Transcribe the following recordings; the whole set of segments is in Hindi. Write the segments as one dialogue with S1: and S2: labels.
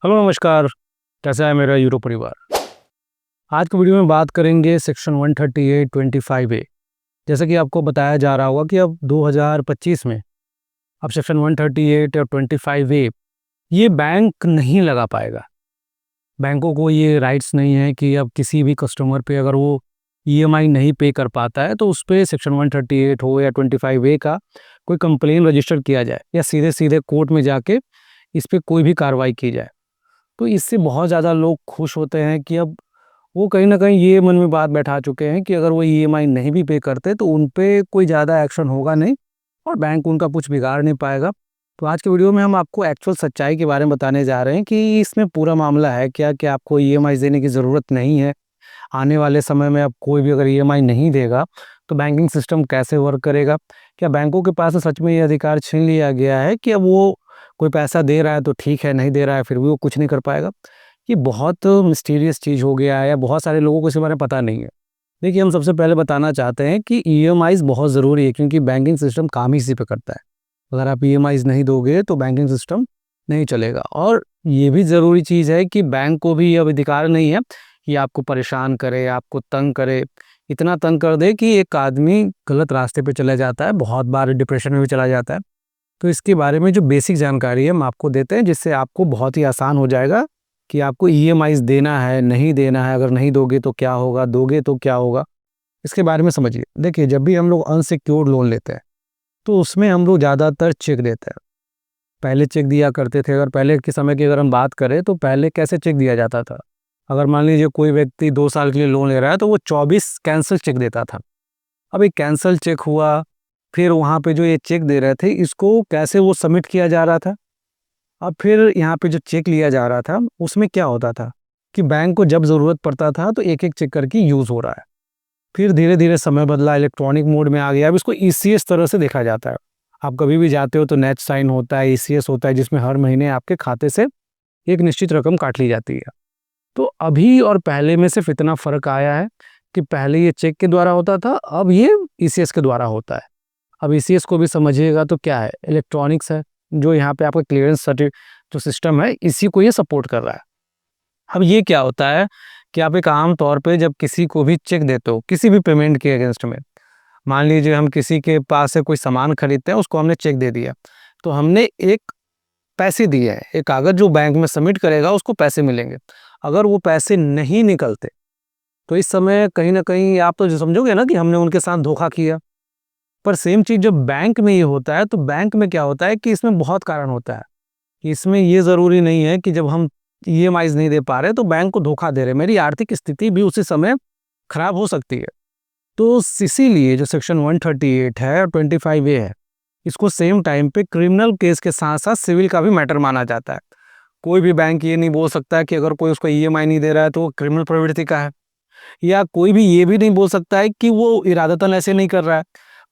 S1: हेलो नमस्कार। कैसा है मेरा यूरो परिवार। आज की वीडियो में बात करेंगे सेक्शन 138 25 ए। जैसा कि आपको बताया जा रहा होगा कि अब 2025 में अब सेक्शन 138 और 25 ए ये बैंक नहीं लगा पाएगा। बैंकों को ये राइट्स नहीं है कि अब किसी भी कस्टमर पे अगर वो ईएमआई नहीं पे कर पाता है तो उस पर सेक्शन 138 हो या 25 ए का कोई कंप्लेन रजिस्टर किया जाए या सीधे सीधे कोर्ट में जाके इस पर कोई भी कार्रवाई की जाए। तो इससे बहुत ज़्यादा लोग खुश होते हैं कि अब वो कहीं न कहीं ये मन में बात बैठा चुके हैं कि अगर वो ईएमआई नहीं भी पे करते तो उन पे कोई ज़्यादा एक्शन होगा नहीं और बैंक उनका कुछ बिगाड़ नहीं पाएगा। तो आज के वीडियो में हम आपको एक्चुअल सच्चाई के बारे में बताने जा रहे हैं कि इसमें पूरा मामला है क्या, कि आपको ईएमआई देने की ज़रूरत नहीं है। आने वाले समय में अब कोई भी अगर ईएमआई नहीं देगा तो बैंकिंग सिस्टम कैसे वर्क करेगा? क्या बैंकों के पास सच में ये अधिकार छीन लिया गया है कि अब वो कोई पैसा दे रहा है तो ठीक है, नहीं दे रहा है फिर भी वो कुछ नहीं कर पाएगा? ये बहुत मिस्टीरियस चीज़ हो गया है या बहुत सारे लोगों को इसके बारे में पता नहीं है। देखिए, हम सबसे पहले बताना चाहते हैं कि ईएमआईज़ बहुत ज़रूरी है क्योंकि बैंकिंग सिस्टम काम ही इसी पे करता है। अगर आप ईएमआईज़ नहीं दोगे तो बैंकिंग सिस्टम नहीं चलेगा। और ये भी ज़रूरी चीज़ है कि बैंक को भी ये अधिकार नहीं है कि आपको परेशान करे, आपको तंग करे। इतना तंग कर दे कि एक आदमी गलत रास्ते पे चला जाता है, बहुत बार डिप्रेशन में भी चला जाता है। तो इसके बारे में जो बेसिक जानकारी है हम आपको देते हैं, जिससे आपको बहुत ही आसान हो जाएगा कि आपको ईएमआईज़ देना है, नहीं देना है, अगर नहीं दोगे तो क्या होगा, दोगे तो क्या होगा, इसके बारे में समझिए। देखिए, जब भी हम लोग अनसिक्योर्ड लोन लेते हैं, तो उसमें हम लोग ज़्यादातर चेक देते हैं। पहले चेक दिया करते थे, अगर पहले के समय की अगर हम बात करें तो पहले कैसे चेक दिया जाता था? अगर मान लीजिए कोई व्यक्ति 2 साल के लिए लोन ले रहा है तो वो 24 कैंसल चेक देता था। अब एक कैंसल चेक हुआ, फिर वहाँ पे जो ये चेक दे रहे थे इसको कैसे वो सबमिट किया जा रहा था? अब फिर यहाँ पे जो चेक लिया जा रहा था, उसमें क्या होता था कि बैंक को जब ज़रूरत पड़ता था तो एक-एक चेक करके यूज़ हो रहा है। फिर धीरे-धीरे समय बदला, इलेक्ट्रॉनिक मोड में आ गया। अब इसको ईसीएस तरह से देखा जाता है। आप कभी भी जाते हो तो नेट साइन होता है, ईसीएस होता है, जिसमें हर महीने आपके खाते से एक निश्चित रकम काट ली जाती है। तो अभी और पहले में सिर्फ़ इतना फ़र्क आया है कि पहले ये चेक के द्वारा होता था, अब ये ईसीएस के द्वारा होता है। अब ईसीएस को भी समझिएगा तो क्या है, इलेक्ट्रॉनिक्स है, जो यहाँ पे आपका क्लीयरेंस सर्टि जो सिस्टम है, इसी को ये सपोर्ट कर रहा है। अब ये क्या होता है कि आप एक आम तौर पे जब किसी को भी चेक देते हो, किसी भी पेमेंट के अगेंस्ट में, मान लीजिए हम किसी के पास से कोई सामान खरीदते हैं, उसको हमने चेक दे दिया, तो हमने एक पैसे दिए हैं, एक कागज़ जो बैंक में सबमिट करेगा, उसको पैसे मिलेंगे। अगर वो पैसे नहीं निकलते, तो इस समय कहीं न कहीं आप तो जो समझोगे ना कि हमने उनके साथ धोखा किया। पर सेम चीज़ जब बैंक में ये होता है, तो बैंक में क्या होता है कि इसमें बहुत कारण होता है। कि इसमें ये ज़रूरी नहीं है कि जब हम ईएमआईज़ नहीं दे पा रहे, तो बैंक को धोखा दे रहे हैं। मेरी आर्थिक स्थिति भी उसी समय खराब हो सकती है। तो इसीलिए जो सेक्शन 138 है और 25 ए है, इसको सेम टाइम पे क्रिमिनल केस के साथ-साथ सिविल का भी मैटर माना जाता है। कोई भी बैंक ये नहीं बोल सकता है कि अगर कोई उसको ईएमआई नहीं दे रहा है, तो वो क्रिमिनल प्रवृत्ति का है। या कोई भी ये भी नहीं बोल सकता है कि वो इरादतन ऐसे नहीं कर रहा है।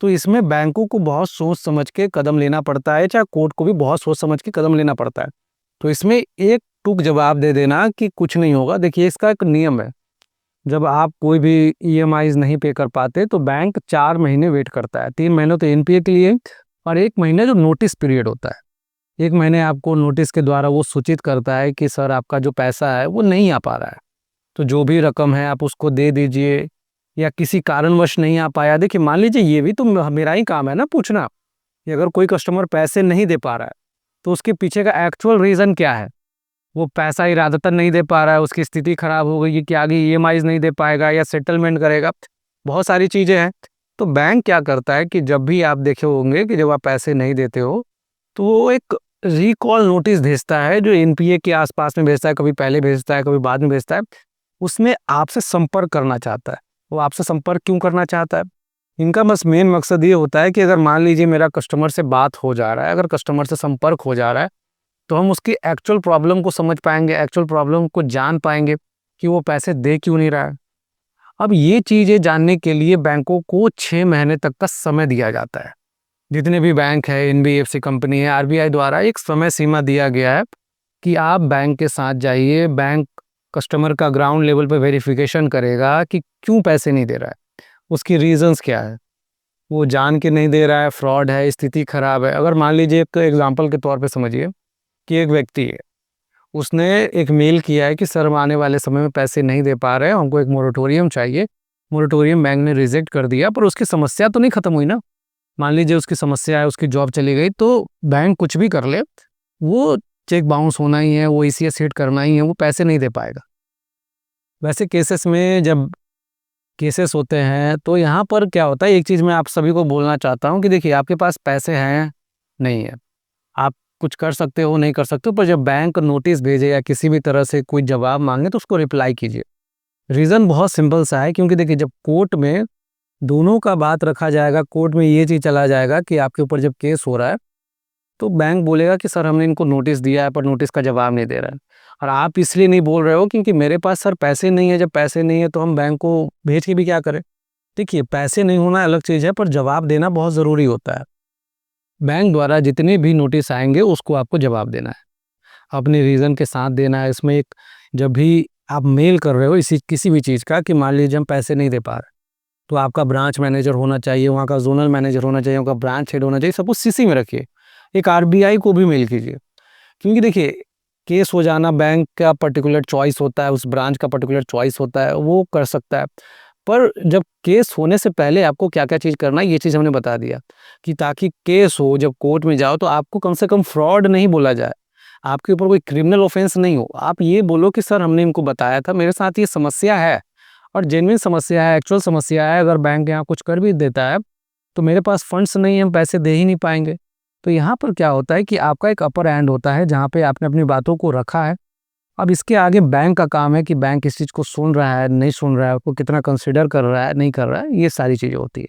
S1: तो इसमें बैंकों को बहुत सोच समझ के कदम लेना पड़ता है, चाहे कोर्ट को भी बहुत सोच समझ के कदम लेना पड़ता है। तो इसमें एक टूक जवाब दे देना कि कुछ नहीं होगा, देखिए इसका एक नियम है। जब आप कोई भी ईएमआईज़ नहीं पे कर पाते तो बैंक 4 महीने वेट करता है। 3 महीने तो एनपीए के लिए और 1 महीने जो नोटिस पीरियड होता है। 1 महीने आपको नोटिस के द्वारा वो सूचित करता है कि सर आपका जो पैसा है वो नहीं आ पा रहा है। तो जो भी रकम है आप उसको दे दीजिए, या किसी कारणवश नहीं आ पाया। देखिए, मान लीजिए ये भी तो मेरा ही काम है ना पूछना कि अगर कोई कस्टमर पैसे नहीं दे पा रहा है तो उसके पीछे का एक्चुअल रीज़न क्या है? वो पैसा इरादतन नहीं दे पा रहा है, उसकी स्थिति खराब हो गई है कि आगे ईएमआईज़ नहीं दे पाएगा या सेटलमेंट करेगा, बहुत सारी चीज़ें हैं। तो बैंक क्या करता है कि जब भी आप देखे होंगे कि जब आप पैसे नहीं देते हो तो वो एक रिकॉल नोटिस भेजता है, जो एनपीए के आसपास में भेजता है, कभी पहले भेजता है, कभी बाद में भेजता है। उसमें आपसे संपर्क करना चाहता है। वो आपसे संपर्क क्यों करना चाहता है? इनका बस मेन मकसद ये होता है कि अगर मान लीजिए मेरा कस्टमर से बात हो जा रहा है, अगर कस्टमर से संपर्क हो जा रहा है, तो हम उसकी एक्चुअल प्रॉब्लम को समझ पाएँगे, एक्चुअल प्रॉब्लम को जान पाएँगे कि वो पैसे दे क्यों नहीं रहा है। अब ये चीज़ें जानने के लिए बैंकों को 6 महीने तक का समय दिया जाता है। जितने भी बैंक है, एनबीएफसी कंपनी है, आरबीआई द्वारा एक समय सीमा दिया गया है कि आप बैंक के साथ जाइए, बैंक कस्टमर का ग्राउंड लेवल पे वेरिफिकेशन करेगा कि क्यों पैसे नहीं दे रहा है, उसकी रीज़न्स क्या है। वो जान के नहीं दे रहा है, फ्रॉड है, स्थिति खराब है। अगर मान लीजिए एक एग्ज़ाम्पल के तौर पे समझिए कि एक व्यक्ति है, उसने एक मेल किया है कि सर हम आने वाले समय में पैसे नहीं दे पा रहे हैं, हमको एक मोरेटोरियम चाहिए। मोरेटोरियम बैंक ने रिजेक्ट कर दिया, पर उसकी समस्या तो नहीं खत्म हुई ना। मान लीजिए उसकी समस्या है, उसकी जॉब चली गई, तो बैंक कुछ भी कर ले, वो चेक बाउंस होना ही है, वो ईसीएस हिट करना ही है, वो पैसे नहीं दे पाएगा। वैसे केसेस में जब केसेस होते हैं तो यहाँ पर क्या होता है, एक चीज़ मैं आप सभी को बोलना चाहता हूँ कि देखिए आपके पास पैसे हैं, नहीं है, आप कुछ कर सकते हो, नहीं कर सकते हो, पर जब बैंक नोटिस भेजे या किसी भी तरह से कोई जवाब मांगे तो उसको रिप्लाई कीजिए। रीज़न बहुत सिंपल सा है, क्योंकि देखिए जब कोर्ट में दोनों का बात रखा जाएगा, कोर्ट में ये चीज़ चला जाएगा कि आपके ऊपर जब केस हो रहा है, तो बैंक बोलेगा कि सर हमने इनको नोटिस दिया है, पर नोटिस का जवाब नहीं दे रहा है। और आप इसलिए नहीं बोल रहे हो क्योंकि मेरे पास सर पैसे नहीं है, जब पैसे नहीं है तो हम बैंक को भेज के भी क्या करें। देखिए पैसे नहीं होना अलग चीज़ है, पर जवाब देना बहुत ज़रूरी होता है। बैंक द्वारा जितने भी नोटिस आएंगे उसको आपको जवाब देना है, अपने रीज़न के साथ देना है। इसमें एक जब भी आप मेल कर रहे हो इसी किसी भी चीज़ का कि मान लीजिए हम पैसे नहीं दे पा रहे, तो आपका ब्रांच मैनेजर होना चाहिए, वहाँ का जोनल मैनेजर होना चाहिए, वहाँ का ब्रांच हेड होना चाहिए, सब कुछ सीसी में रखिए। एक आरबीआई को भी मेल कीजिए, क्योंकि देखिए केस हो जाना बैंक का पर्टिकुलर चॉइस होता है, उस ब्रांच का पर्टिकुलर चॉइस होता है, वो कर सकता है। पर जब केस होने से पहले आपको क्या-क्या चीज़ करना है, ये चीज़ हमने बता दिया कि ताकि केस हो, जब कोर्ट में जाओ तो आपको कम से कम फ्रॉड नहीं बोला जाए, आपके ऊपर कोई क्रिमिनल ऑफेंस नहीं हो। आप ये बोलो कि सर हमने इनको बताया था, मेरे साथ ये समस्या है और जेन्युइन समस्या है, एक्चुअल समस्या है। अगर बैंक यहाँ कुछ कर भी देता है, तो मेरे पास फंड्स नहीं है, हम पैसे दे ही नहीं पाएँगे। तो यहाँ पर क्या होता है कि आपका एक अपर हैंड होता है, जहाँ पे आपने अपनी बातों को रखा है। अब इसके आगे बैंक का काम है कि बैंक इस चीज़ को सुन रहा है, नहीं सुन रहा है, उसको कितना कंसिडर कर रहा है, नहीं कर रहा है, ये सारी चीज़ें होती है।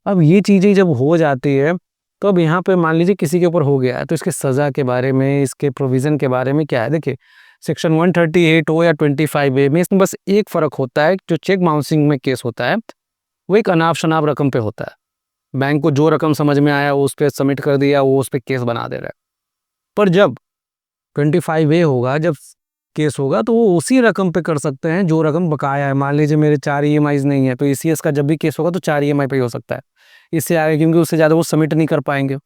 S1: अब ये चीज़ें जब हो जाती है, तो अब यहाँ पे मान लीजिए किसी के ऊपर हो गया है, तो इसके सज़ा के बारे में, इसके प्रोविज़न के बारे में क्या है, देखिए सेक्शन 138 हो या 25A में, इसमें बस एक फ़र्क होता है, जो चेक बाउंसिंग में केस होता है, वो एक अनाप-शनाप रकम पे होता है। बैंक को जो रकम समझ में आया, वो उस पे सबमिट कर दिया, वो उस पे केस बना दे रहा है। पर जब 25A होगा, जब केस होगा, तो वो उसी रकम पे कर सकते हैं जो रकम बकाया है। मान लीजिए मेरे 4 ईएमआईज़ नहीं है, तो ईसीएस का जब भी केस होगा तो 4 ईएमआई पे ही हो सकता है। इससे आगे क्योंकि उससे ज़्यादा वो सबमिट नहीं कर पाएँगे।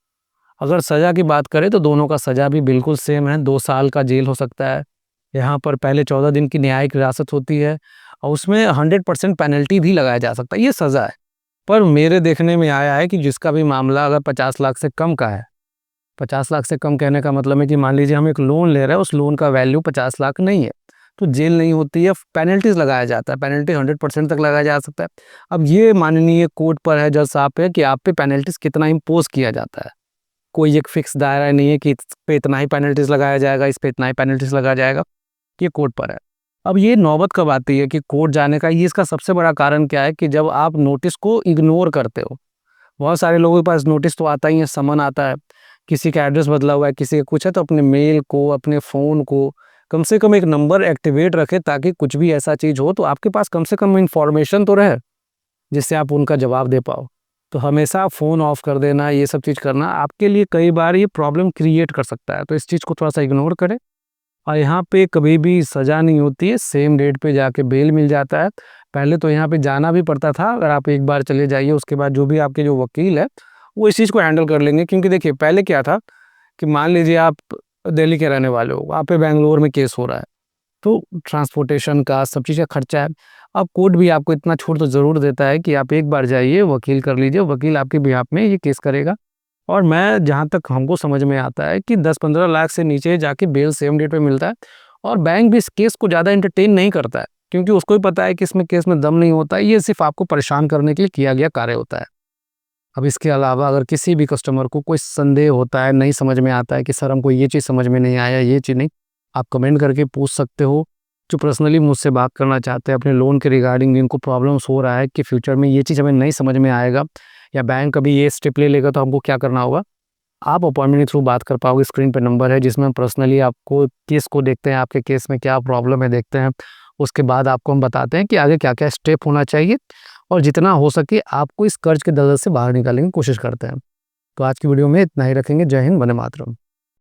S1: अगर सज़ा की बात करें तो दोनों का सज़ा भी बिल्कुल सेम है, 2 साल का जेल हो सकता है। यहाँ पर पहले 14 दिन की न्यायिक हिरासत होती है और उसमें 100% पेनल्टी भी लगाया जा सकता है, ये सज़ा है। पर मेरे देखने में आया है कि जिसका भी मामला अगर 50 लाख से कम का है, 50 लाख से कम कहने का मतलब है कि मान लीजिए हम एक लोन ले रहे हैं, उस लोन का वैल्यू 50 लाख नहीं है, तो जेल नहीं होती है, पेनल्टीज़ लगाया जाता है, पेनल्टी 100% तक लगाया जा सकता है। अब ये माननीय कोर्ट पर है, जज साहब पे, कि आप पे पेनल्टीज़ कितना इम्पोज़ किया जाता है। कोई एक फिक्स दायरा नहीं है कि इस पे इतना ही पेनल्टीज़ लगाया जाएगा, इस पे इतना ही पेनल्टीज़ लगाया जाएगा, ये कोर्ट पर है। अब ये नौबत कब आती है कि कोर्ट जाने का, ये इसका सबसे बड़ा कारण क्या है कि जब आप नोटिस को इग्नोर करते हो। बहुत सारे लोगों के पास नोटिस तो आता ही है, समन आता है, किसी का एड्रेस बदला हुआ है, किसी का कुछ है, तो अपने मेल को, अपने फ़ोन को कम से कम एक नंबर एक्टिवेट रखें, ताकि कुछ भी ऐसा चीज़ हो तो आपके पास कम से कम इन्फॉर्मेशन तो रहे, जिससे आप उनका जवाब दे पाओ। तो हमेशा फ़ोन ऑफ कर देना, ये सब चीज़ करना आपके लिए कई बार ये प्रॉब्लम क्रिएट कर सकता है, तो इस चीज़ को थोड़ा-सा इग्नोर करें। और यहाँ पे कभी भी सज़ा नहीं होती है, सेम डेट पे जाके बेल मिल जाता है। पहले तो यहाँ पे जाना भी पड़ता था, अगर आप एक बार चले जाइए, उसके बाद जो भी आपके जो वकील है, वो इस चीज़ को हैंडल कर लेंगे। क्योंकि देखिए पहले क्या था कि मान लीजिए आप दिल्ली के रहने वाले हो, आप पे बैंगलोर में केस हो रहा है, तो ट्रांसपोर्टेशन का, सब चीज़ का खर्चा है। अब कोर्ट भी आपको इतना छूट तो ज़रूर देता है कि आप एक बार जाइए, वकील कर लीजिए, वकील आपके बिहाफ़ में ये केस करेगा। और मैं जहाँ तक हमको समझ में आता है कि 10-15 लाख से नीचे जाके बेल सेम डेट पे मिलता है, और बैंक भी इस केस को ज़्यादा एंटरटेन नहीं करता है, क्योंकि उसको भी पता है कि इसमें केस में दम नहीं होता है, ये सिर्फ़ आपको परेशान करने के लिए किया गया कार्य होता है। अब इसके अलावा अगर किसी भी कस्टमर को कोई संदेह होता है, नहीं समझ में आता है कि सर हमको ये चीज़ समझ में नहीं आया, ये चीज़ नहीं, आप कमेंट करके पूछ सकते हो। जो पर्सनली मुझसे बात करना चाहते हैं अपने लोन के रिगार्डिंग, जिनको प्रॉब्लम्स हो रहा है कि फ्यूचर में ये चीज़ हमें नहीं समझ में आएगा या बैंक कभी ये स्टेप ले लेगा तो हमको क्या करना होगा, आप अपॉइंटमेंट के थ्रू बात कर पाओगे। स्क्रीन पे नंबर है, जिसमें हम पर्सनली आपको केस को देखते हैं, आपके केस में क्या प्रॉब्लम है देखते हैं। उसके बाद आपको हम बताते हैं कि आगे क्या-क्या स्टेप होना चाहिए, और जितना हो सके आपको इस कर्ज के दलदल से बाहर निकालने की कोशिश करते हैं। तो आज की वीडियो में इतना ही रखेंगे। जय हिंद, वंदे मातरम।